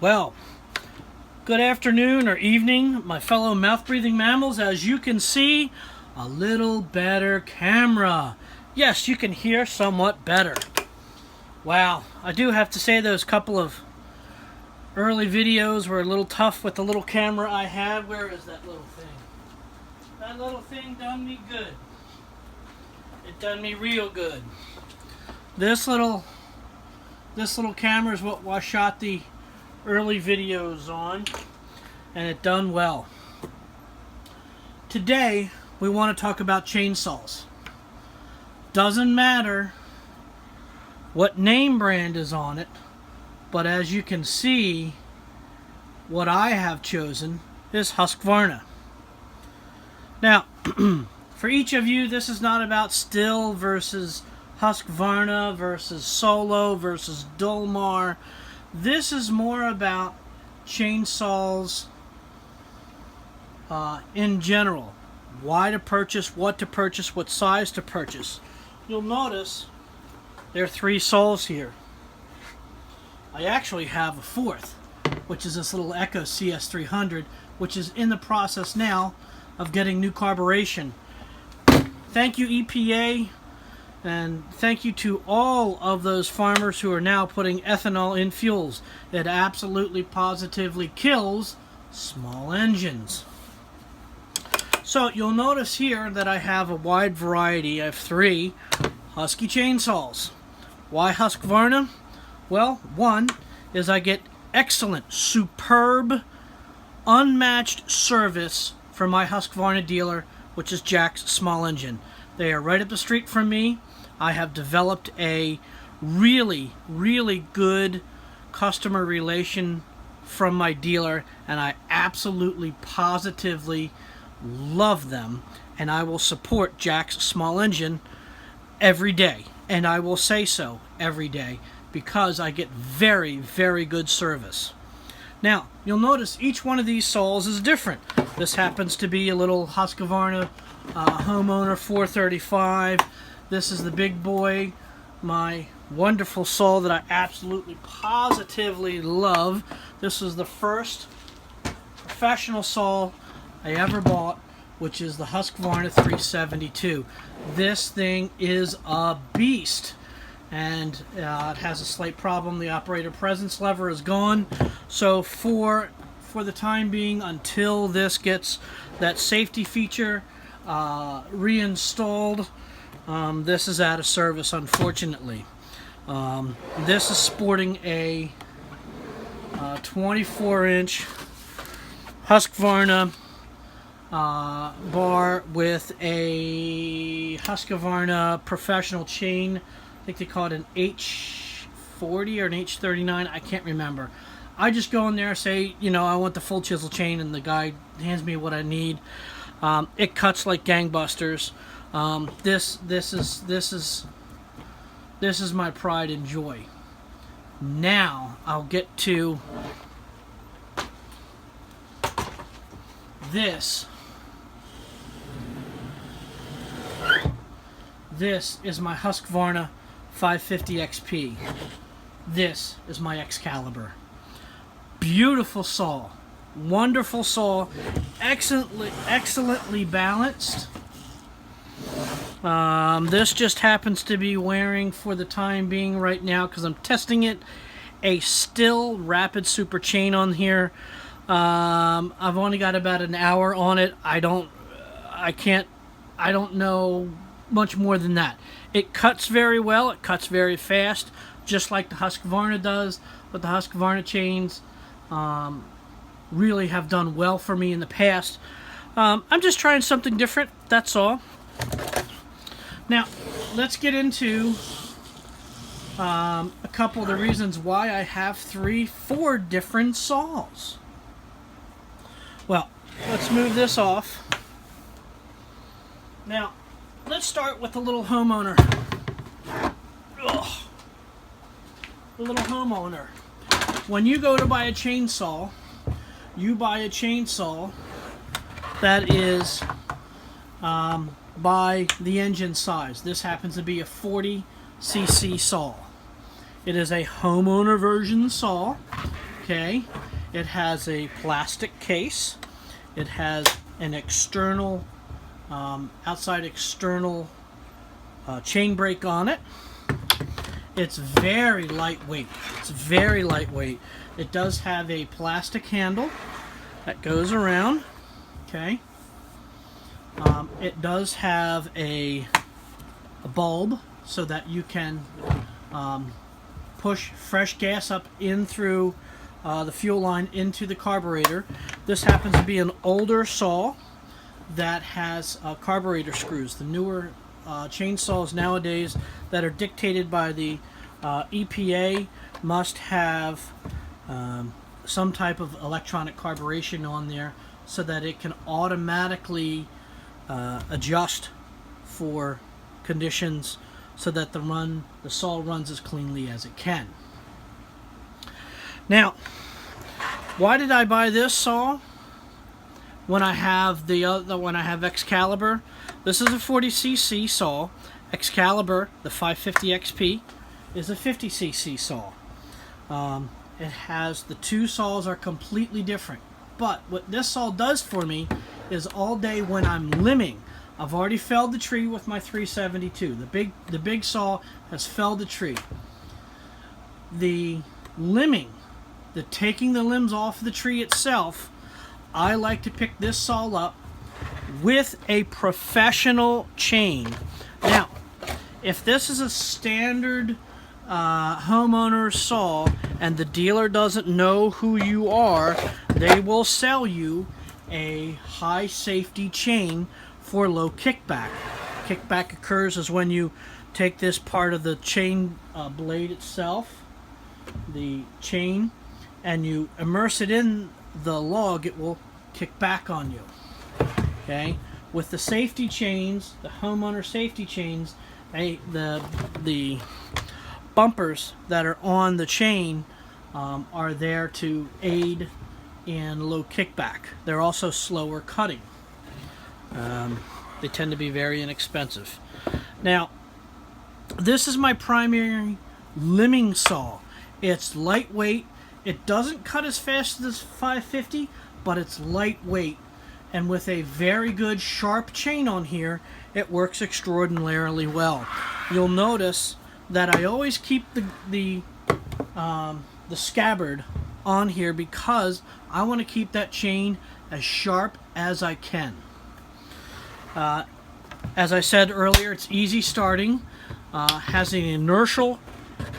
Well, good afternoon or evening, my fellow mouth-breathing mammals. As you can see, a little better camera. Yes, you can hear somewhat better. Wow, I do have to say those couple of early videos were a little tough with the little camera I had. Where is that little thing? That little thing done me good. It done me real good. This little camera is what I shot the early videos on, and it done well. Today we want to talk about chainsaws. Doesn't matter what name brand is on it, but as you can see, what I have chosen is Husqvarna. Now, for each of you, this is not about Stihl versus Husqvarna versus Solo versus Dolmar. This is more about chainsaws in general. Why to purchase, what size to purchase. You'll notice there are 3 saws here. I actually have a 4th, which is this little Echo CS300, which is in the process now of getting new carburation. Thank you, EPA. And thank you to all of those farmers who are now putting ethanol in fuels. It absolutely positively kills small engines. So you'll notice here that I have a wide variety. I have 3 Husky chainsaws. Why Husqvarna? Well, one is I get excellent, superb, unmatched service from my Husqvarna dealer, which is Jack's Small Engine. They are right up the street from me. I have developed a really, really good customer relation from my dealer, and I absolutely, positively love them, and I will support Jack's Small Engine every day, and I will say so every day because I get very, very good service. Now, you'll notice each one of these saws is different. This happens to be a little Husqvarna Homeowner 435. This is the big boy, my wonderful saw that I absolutely positively love. This is the first professional saw I ever bought, which is the Husqvarna 372. This thing is a beast, and it has a slight problem. The operator presence lever is gone, so for the time being, until this gets that safety feature reinstalled, this is out of service, unfortunately. This is sporting a 24-inch Husqvarna bar with a Husqvarna professional chain. I think they call it an H40 or an H39. I can't remember. I just go in there, say, I want the full chisel chain, and the guy hands me what I need. It cuts like gangbusters. This is my pride and joy. Now I'll get to this. This is my Husqvarna 550 XP. This is my Excalibur. Beautiful saw, wonderful saw, excellently balanced. This just happens to be wearing, for the time being right now, because I'm testing it, a Stihl Rapid Super Chain on here. I've only got about an hour on it. I don't know much more than that. It cuts very well. It cuts very fast, just like the Husqvarna does. But the Husqvarna chains really have done well for me in the past. I'm just trying something different, that's all. Now, let's get into a couple of the reasons why I have 4 different saws. Well, let's move this off. Now, let's start with the little homeowner. Ugh. The little homeowner. When you go to buy a chainsaw, you buy a chainsaw that is by the engine size. This happens to be a 40cc saw. It is a homeowner version saw. Okay, it has a plastic case. It has an external, outside external chain brake on it. It's very lightweight. It's very lightweight. It does have a plastic handle that goes around. Okay. It does have a bulb so that you can push fresh gas up in through the fuel line into the carburetor. This happens to be an older saw that has carburetor screws. The newer chainsaws nowadays that are dictated by the EPA must have some type of electronic carburation on there so that it can automatically adjust for conditions so that the saw runs as cleanly as it can. Now, why did I buy this saw when I have Excalibur? This is a 40cc saw. Excalibur, the 550 XP, is a 50cc saw. It has, the two saws are completely different. But what this saw does for me is all day when I'm limbing, I've already felled the tree with my 372. The big saw has felled the tree. The limbing, the taking the limbs off the tree itself, I like to pick this saw up with a professional chain. Now, if this is a standard homeowner saw and the dealer doesn't know who you are, they will sell you a high safety chain for low kickback. Kickback occurs is when you take this part of the chain blade itself, the chain, and you immerse it in the log, it will kick back on you. Okay? With the safety chains, the homeowner safety chains, the bumpers that are on the chain are there to aid in low kickback. They're also slower cutting. They tend to be very inexpensive. Now, this is my primary limbing saw. It's lightweight. It doesn't cut as fast as this 550, but it's lightweight. And with a very good sharp chain on here, it works extraordinarily well. You'll notice that I always keep the scabbard on here because I want to keep that chain as sharp as I can. As I said earlier, it's easy starting, has an inertial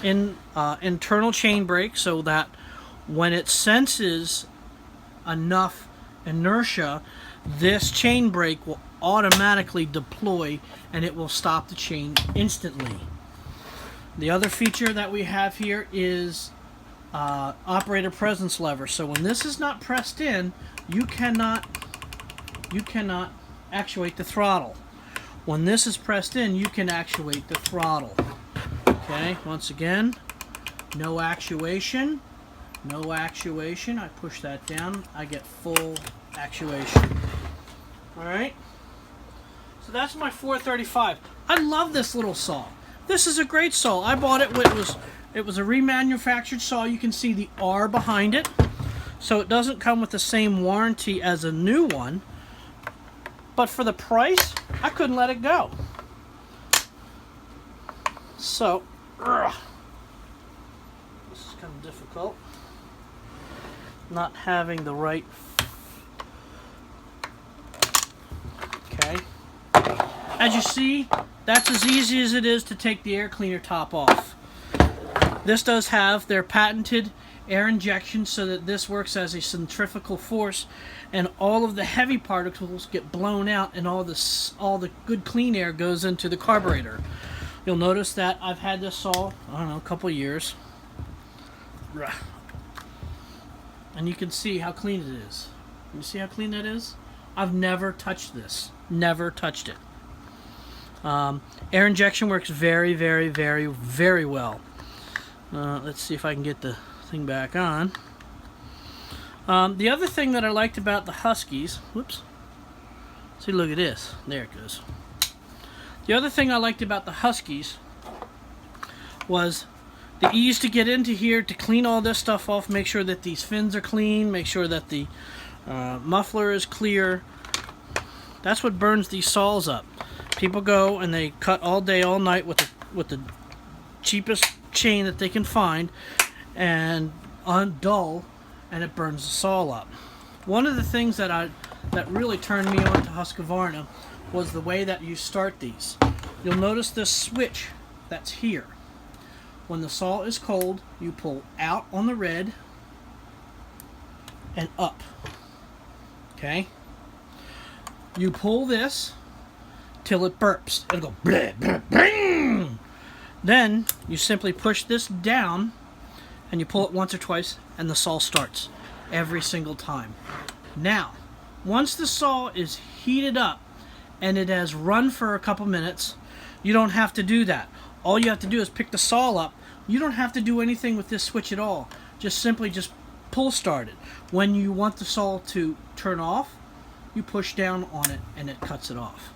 internal chain brake so that when it senses enough inertia, this chain brake will automatically deploy and it will stop the chain instantly. The other feature that we have here is operator presence lever. So when this is not pressed in, you cannot actuate the throttle. When this is pressed in, you can actuate the throttle. Okay, once again, no actuation. No actuation. I push that down, I get full actuation. Alright? So that's my 435. I love this little saw. This is a great saw. I bought it when it was a remanufactured saw. You can see the R behind it. So it doesn't come with the same warranty as a new one. But for the price, I couldn't let it go. So, this is kind of difficult. Not having the right... Okay. As you see, that's as easy as it is to take the air cleaner top off. This does have their patented air injection so that this works as a centrifugal force and all of the heavy particles get blown out and all the good clean air goes into the carburetor. You'll notice that I've had this saw, I don't know, a couple of years. And you can see how clean it is. You see how clean that is? I've never touched this. Never touched it. Air injection works very, very, very, very well. Let's see if I can get the thing back on. The other thing that I liked about the Huskies, whoops, see, look at this, there it goes. The other thing I liked about the Huskies was The ease to get into here, to clean all this stuff off, make sure that these fins are clean, make sure that the muffler is clear. That's what burns these saws up. People go and they cut all day, all night with the cheapest chain that they can find and undull, and it burns the saw up. One of the things that really turned me on to Husqvarna was the way that you start these. You'll notice this switch that's here. When the saw is cold, you pull out on the red and up. Okay? You pull this till it burps. It'll go blah, blah, bing. Then you simply push this down and you pull it once or twice and the saw starts every single time. Now, once the saw is heated up and it has run for a couple minutes, you don't have to do that. All you have to do is pick the saw up. You don't have to do anything with this switch at all. Just pull start it. When you want the saw to turn off, you push down on it and it cuts it off.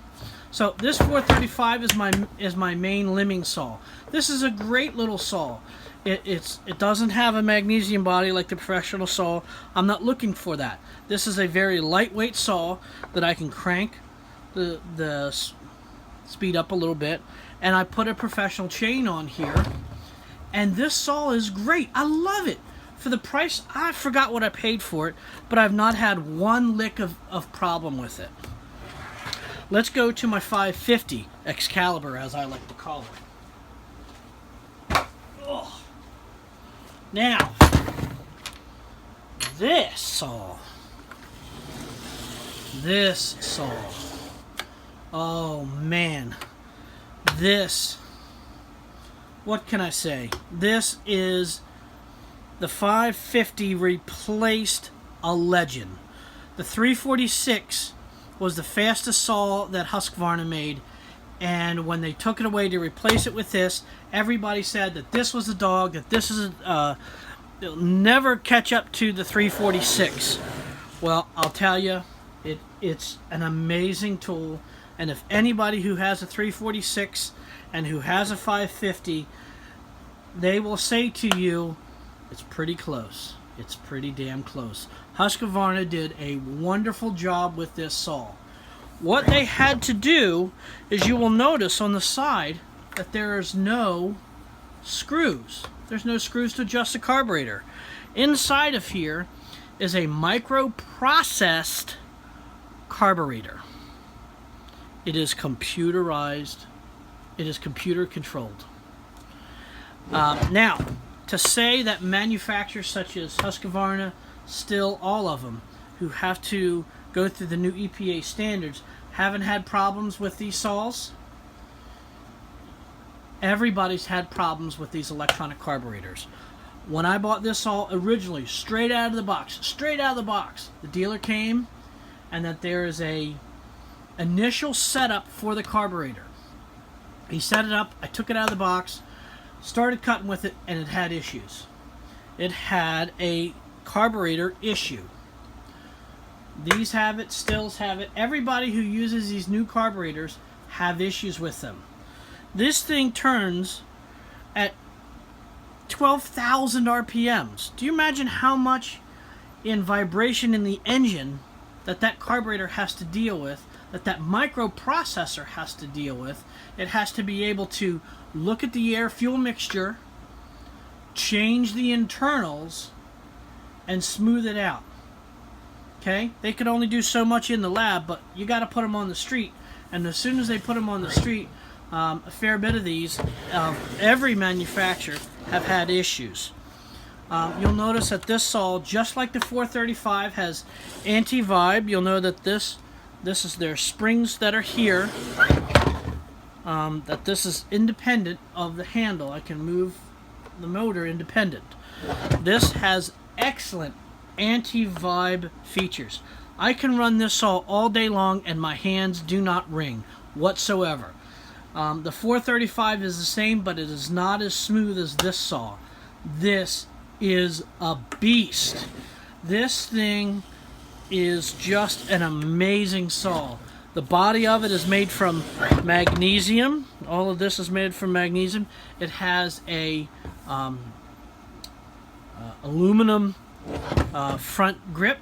So this 435 is my main limbing saw. This is a great little saw. It doesn't have a magnesium body like the professional saw. I'm not looking for that. This is a very lightweight saw that I can crank the speed up a little bit, and I put a professional chain on here, and this saw is great. I love it. For the price, I forgot what I paid for it, but I've not had one lick of problem with it. Let's go to my 550 Excalibur, as I like to call it. Oh. Now, this saw, oh man, what can I say? This is the 550 replaced a legend. The 346 was the fastest saw that Husqvarna made, and when they took it away to replace it with this, everybody said that this was the dog, that this is it'll never catch up to the 346. Well, I'll tell you, it's an amazing tool, and if anybody who has a 346 and who has a 550, they will say to you, it's pretty close. It's pretty damn close. Husqvarna did a wonderful job with this saw. What they had to do is, you will notice on the side that there is no screws. There's no screws to adjust the carburetor. Inside of here is a microprocessed carburetor. It is computerized. It is computer controlled. Now, to say that manufacturers such as Husqvarna, Still, all of them, who have to go through the new EPA standards, haven't had problems with these saws, everybody's had problems with these electronic carburetors. When I bought this saw originally, straight out of the box, the dealer came, and that there is a initial setup for the carburetor. He set it up, I took it out of the box, started cutting with it, and it had issues. It had a carburetor issue. These have it, Stills have it. Everybody who uses these new carburetors have issues with them. This thing turns at 12,000 RPMs. Do you imagine how much in vibration in the engine that carburetor has to deal with, that microprocessor has to deal with? It has to be able to look at the air-fuel mixture, change the internals, and smooth it out. Okay? They could only do so much in the lab, but you got to put them on the street. And as soon as they put them on the street, a fair bit of these, every manufacturer, have had issues. You'll notice that this saw, just like the 435, has anti-vibe. You'll know that this is their springs that are here. That this is independent of the handle. I can move the motor independent. This has excellent anti-vibe features. I can run this saw all day long and my hands do not ring whatsoever. The 435 is the same, but it is not as smooth as this saw. This is a beast. This thing is just an amazing saw. The body of it is made from magnesium. All of this is made from magnesium. It has a aluminum front grip.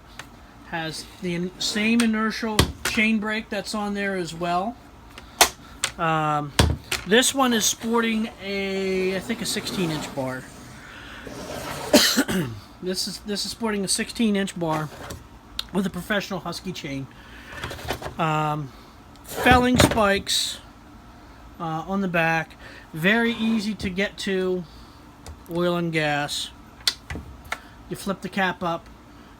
Has the same inertial chain brake that's on there as well. This one is sporting I think a 16-inch bar. This is sporting a 16-inch bar with a professional Husky chain. Felling spikes on the back. Very easy to get to. Oil and gas. You flip the cap up,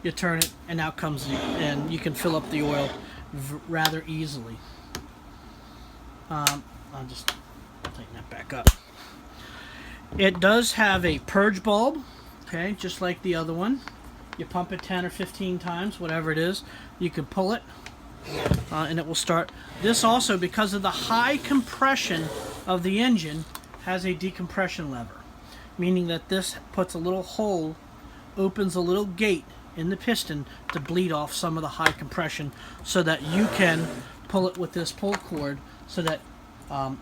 you turn it, and out comes and you can fill up the oil rather easily. I'll just tighten that back up. It does have a purge bulb, okay, just like the other one. You pump it 10 or 15 times, whatever it is. You can pull it, and it will start. This also, because of the high compression of the engine, has a decompression lever, meaning that this puts a little hole, opens a little gate in the piston to bleed off some of the high compression, so that you can pull it with this pull cord, so that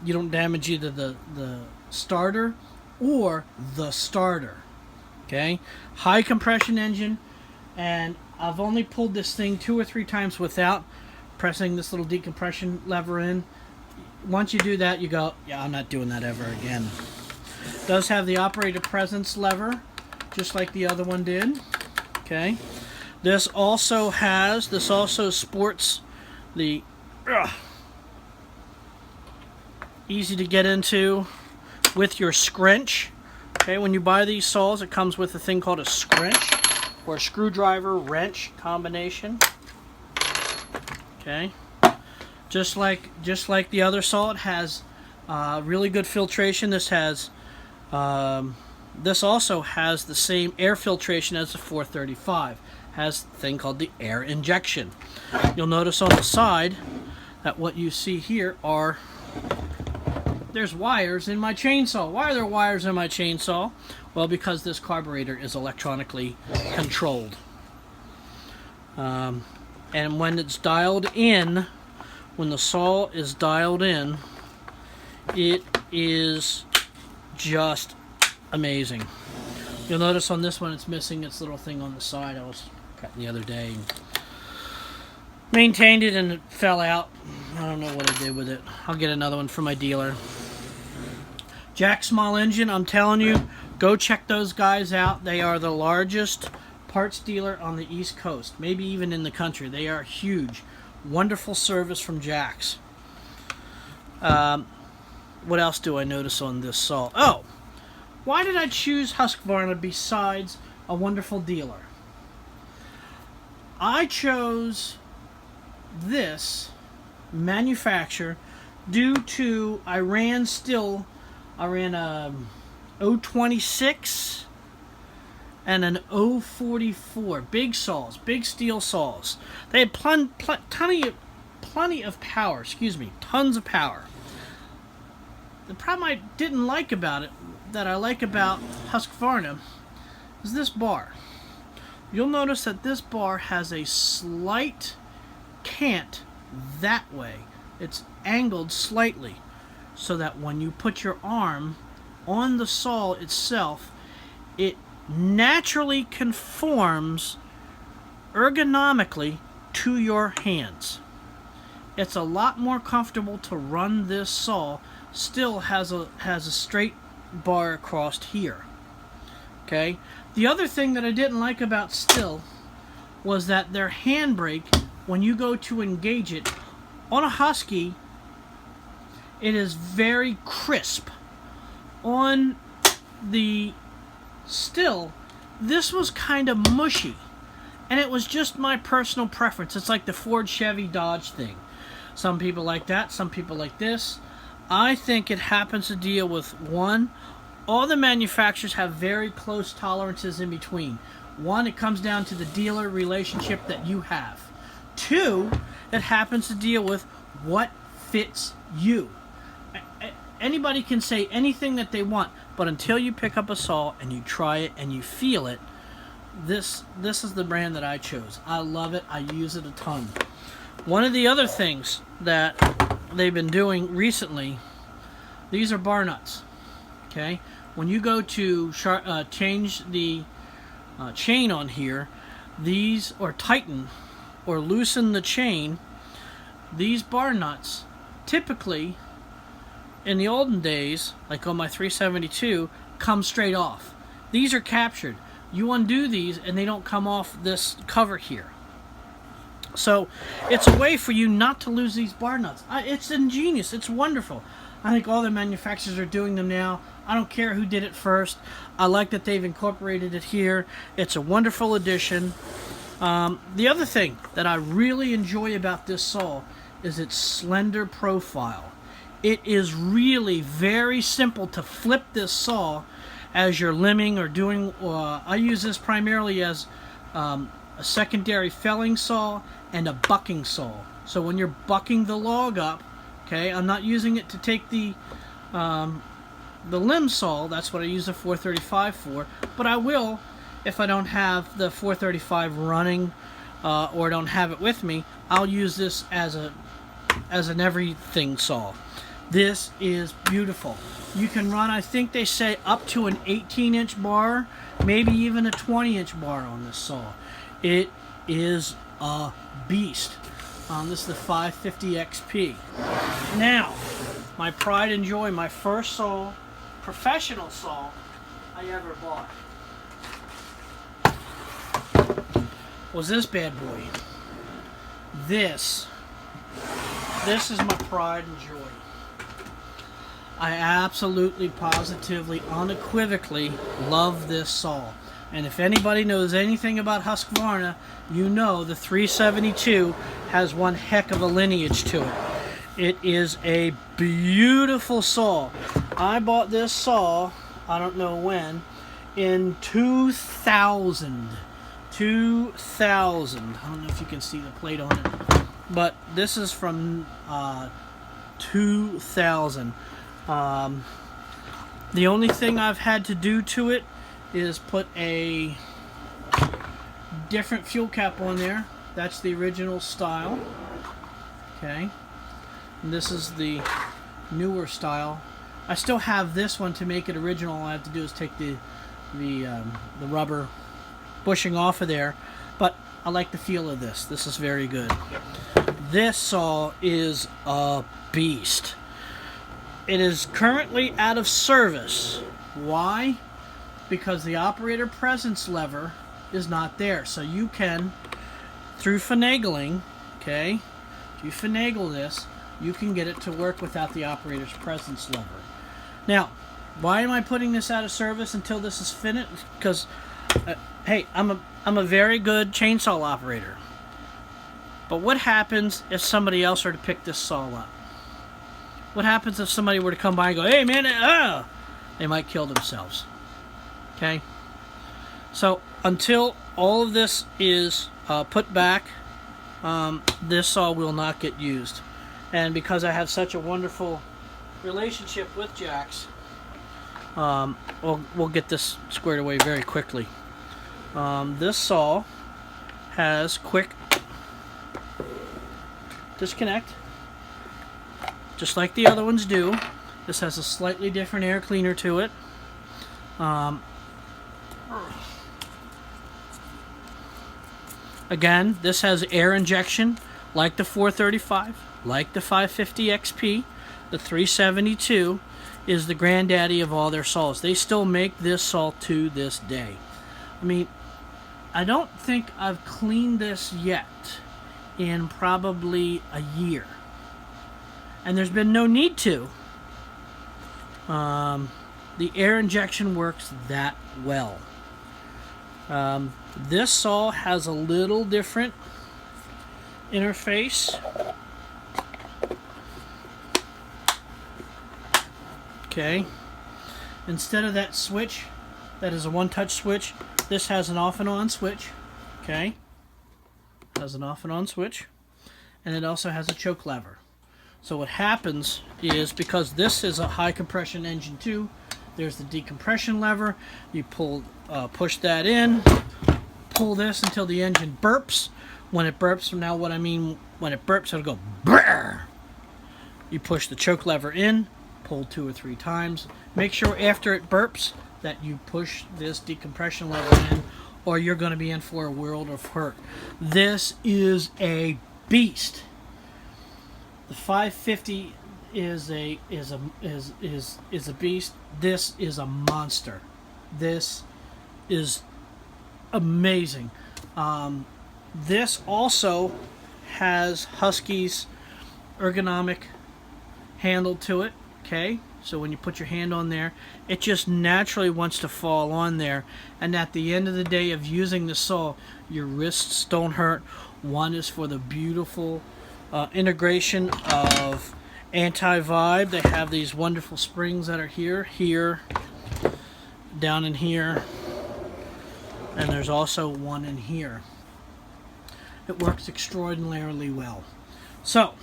you don't damage either the starter or the starter. Okay, high compression engine, and I've only pulled this thing 2 or 3 times without pressing this little decompression lever in. Once you do that, you go, yeah, I'm not doing that ever again. It does have the operator presence lever, just like the other one did. Okay, this also sports the easy to get into with your scrunch. Okay, when you buy these saws, it comes with a thing called a scrunch, or a screwdriver wrench combination. Okay, just like the other saw, it has really good filtration. This also has the same air filtration as the 435. Has a thing called the air injection. You'll notice on the side that what you see here are there's wires in my chainsaw. Why are there wires in my chainsaw? Well, because this carburetor is electronically controlled. And when it's dialed in, when the saw is dialed in, it is just amazing. You'll notice on this one it's missing its little thing on the side. I was cutting the other day and maintained it and it fell out. I don't know what I did with it. I'll get another one from my dealer. Jack Small Engine, I'm telling you, go check those guys out. They are the largest parts dealer on the East Coast, maybe even in the country. They are huge. Wonderful service from Jack's. What else do I notice on this saw? Oh, why did I choose Husqvarna besides a wonderful dealer? I chose this manufacturer due to I ran a 026 and an 044. Big saws, big steel saws. They had plenty of power, tons of power. The problem I didn't like about it, that I like about Husqvarna, is this bar. You'll notice that this bar has a slight cant that way. It's angled slightly, so that when you put your arm on the saw itself, it naturally conforms ergonomically to your hands. It's a lot more comfortable to run this saw. Still has a straight bar across here. Okay. The other thing that I didn't like about Stihl was that their handbrake, when you go to engage it on a Husky, it is very crisp. On the Stihl, this was kind of mushy, and it was just my personal preference. It's like the Ford, Chevy, Dodge thing. Some people like that, some people like this. I think it happens to deal with one, all the manufacturers have very close tolerances in between. One, it comes down to the dealer relationship that you have. Two, it happens to deal with what fits you. Anybody can say anything that they want, but until you pick up a saw and you try it and you feel it, this is the brand that I chose. I love it. I use it a ton. One of the other things that they've been doing recently, these are bar nuts. Okay, when you go to change the chain on here, these, or tighten or loosen the chain, these bar nuts typically in the olden days, like on my 372, come straight off. These are captured. You undo these and they don't come off this cover here. So it's a way for you not to lose these bar nuts. It's ingenious. It's wonderful. I think all the manufacturers are doing them now. I don't care who did it first. I like that they've incorporated it here. It's a wonderful addition. The other thing that I really enjoy about this saw is its slender profile. It is really very simple to flip this saw as you're limbing or doing. I use this primarily as a secondary felling saw and a bucking saw. So when you're bucking the log up, okay, I'm not using it to take the limb saw. That's what I use the 435 for. But I will, if I don't have the 435 running or don't have it with me, I'll use this as an everything saw. This is beautiful. You can run, I think they say, up to an 18-inch bar, maybe even a 20-inch bar on this saw. It is a beast. This is the 550 XP. Now, my pride and joy, my first saw, professional saw I ever bought, was this bad boy. This is my pride and joy. I absolutely, positively, unequivocally love this saw. And if anybody knows anything about Husqvarna, you know the 372 has one heck of a lineage to it. It is a beautiful saw. I bought this saw, I don't know when, in 2000. 2000. I don't know if you can see the plate on it, but this is from 2000. The only thing I've had to do to it is put a different fuel cap on there. That's the original style. Okay. And this is the newer style. I still have this one to make it original. All I have to do is take the rubber bushing off of there. But I like the feel of this. This is very good. This saw is a beast. It is currently out of service. Why? Because the operator presence lever is not there. So you can, through finagling, okay, if you finagle this, you can get it to work without the operator's presence lever. Now, why am I putting this out of service until this is finished? Because, hey, I'm a very good chainsaw operator. But what happens if somebody else were to pick this saw up? What happens if somebody were to come by and go, hey man, they might kill themselves. Okay? So, until all of this is put back, this saw will not get used. And because I have such a wonderful relationship with Jax, we'll get this squared away very quickly. This saw has quick disconnect, just like the other ones do. This has a slightly different air cleaner to it. Again, this has air injection like the 435, like the 550 XP. The 372 is the granddaddy of all their saws. They still make this saw to this day. I mean, I don't think I've cleaned this yet in probably a year. And there's been no need to. The air injection works that well. This saw has a little different interface. Okay. Instead of that switch, that is a one-touch switch, this has an off and on switch. Okay. Has an off and on switch. And it also has a choke lever. So what happens is, because this is a high compression engine too, there's the decompression lever. You push that in, pull this until the engine burps. When it burps, now what I mean, when it burps, it'll go brrr. You push the choke lever in, pull 2 or 3 times. Make sure after it burps that you push this decompression level in, or you're going to be in for a world of hurt. This is a beast. The 550 is a beast. This is a monster. This is amazing. This also has Husky's ergonomic handle to it. Okay, so when you put your hand on there, it just naturally wants to fall on there. And at the end of the day of using the saw, your wrists don't hurt. One is for the beautiful integration of anti-vibe. They have these wonderful springs that are here, down in here, and there's also one in here. It works extraordinarily well. So,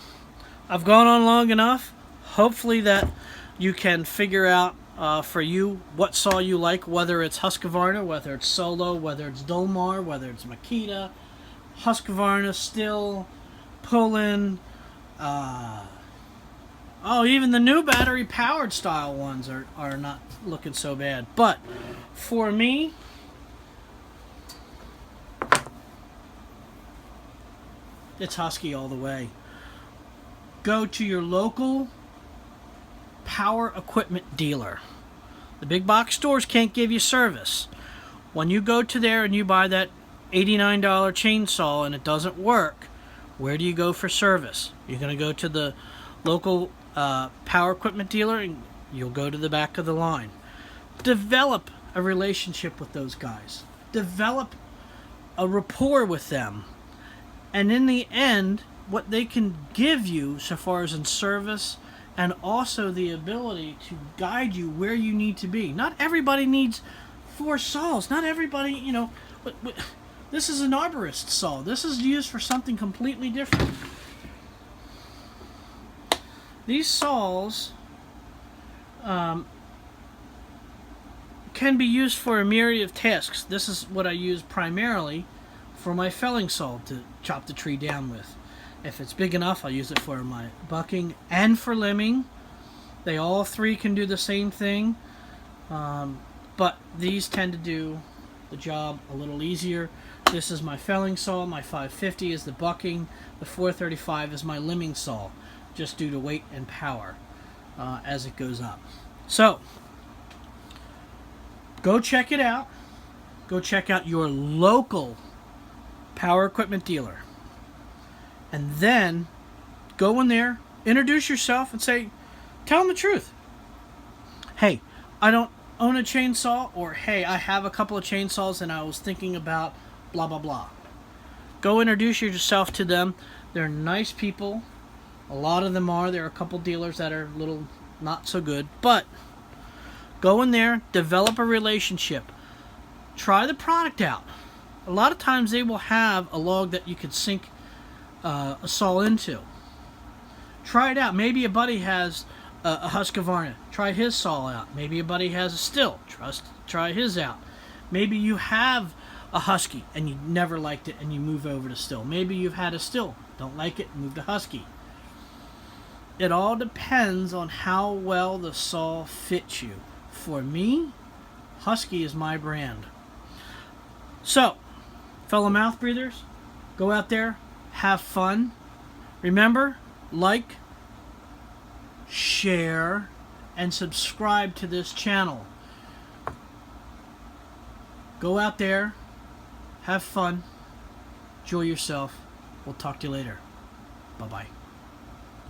I've gone on long enough. Hopefully that you can figure out for you what saw you like, whether it's Husqvarna, whether it's Solo, whether it's Dolmar, whether it's Makita, Husqvarna, Stihl, Pullin, even the new battery powered style ones are not looking so bad. But for me, it's Husky all the way. Go to your local power equipment dealer. The big box stores can't give you service. When you go to there and you buy that $89 chainsaw and it doesn't work, where do you go for service? You're going to go to the local power equipment dealer, and you'll go to the back of the line. Develop a relationship with those guys. Develop a rapport with them. And in the end, what they can give you so far as in service, and also the ability to guide you where you need to be. Not everybody needs 4 saws. Not everybody, this is an arborist saw. This is used for something completely different. These saws can be used for a myriad of tasks. This is what I use primarily for my felling saw to chop the tree down with. If it's big enough, I'll use it for my bucking and for limbing. They all 3 can do the same thing, but these tend to do the job a little easier. This is my felling saw. My 550 is the bucking. The 435 is my limbing saw, just due to weight and power as it goes up. So, go check it out. Go check out your local power equipment dealer. And then go in there, introduce yourself, and say, tell them the truth. Hey, I don't own a chainsaw, or hey, I have a couple of chainsaws and I was thinking about blah, blah, blah. Go introduce yourself to them. They're nice people. A lot of them are. There are a couple dealers that are a little not so good. But go in there, develop a relationship. Try the product out. A lot of times they will have a log that you could sink a saw into. Try it out. Maybe a buddy has a Husqvarna. Try his saw out. Maybe a buddy has a Stihl. Try his out. Maybe you have a Husky and you never liked it and you move over to Stihl. Maybe you've had a Stihl, don't like it, move to Husky. It all depends on how well the saw fits you. For me, Husky is my brand. So, fellow mouth breathers, go out there, have fun. Remember, like, share, and subscribe to this channel. Go out there, have fun, enjoy yourself. We'll talk to you later. Bye-bye.